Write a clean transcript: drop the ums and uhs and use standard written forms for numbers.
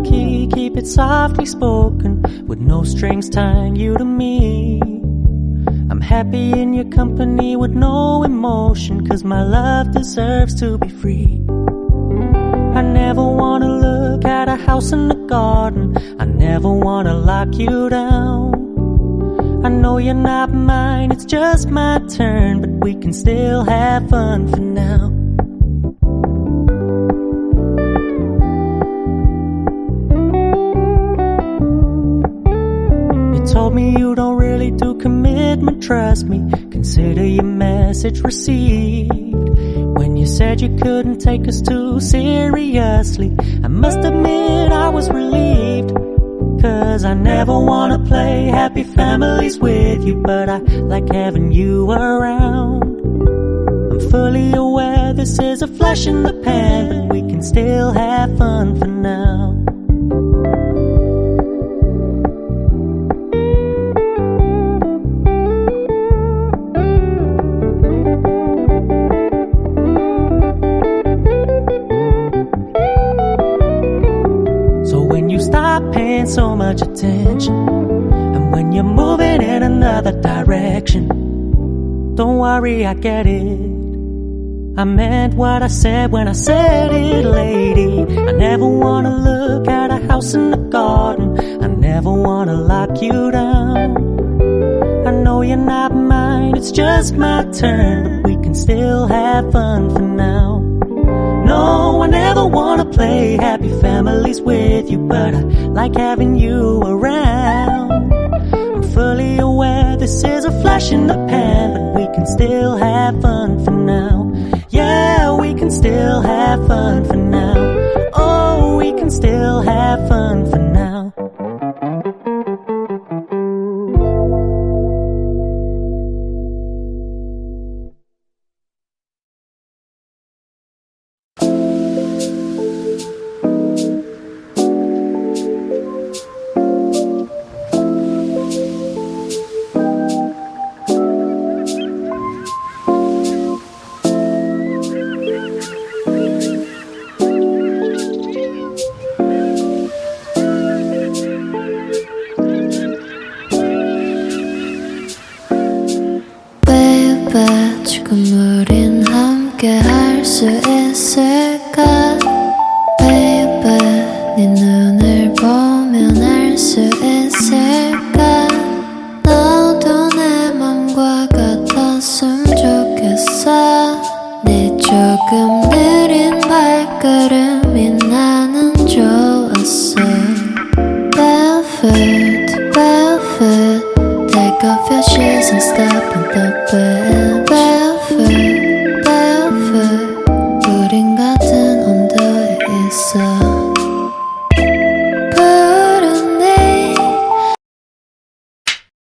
low-key, keep it softly spoken, with no strings tying you to me. I'm happy in your company with no emotion, 'cause my love deserves to be free. I never wanna look at a house in the garden, I never wanna lock you down. I know you're not mine, it's just my turn, but we can still have fun for now. You told me you don't really do commitment, trust me, consider your message received. When you said you couldn't take us too seriously, I must admit I was relieved. 'Cause I never wanna play happy families with you, but I like having you around. I'm fully aware this is a flash in the pan, but we can still have fun for now. Stop paying so much attention, and when you're moving in another direction, don't worry, I get it. I meant what I said when I said it, lady. I never wanna look at a house in the garden, I never wanna lock you down. I know you're not mine, it's just my turn, but we can still have fun for now. No, I never wanna play happy families with you, but I like having you around. I'm fully aware this is a flash in the pan, but we can still have fun for now. Yeah, we can still have fun for now. Oh, we can still have fun for now. 지금 우린 함께 할 수 있을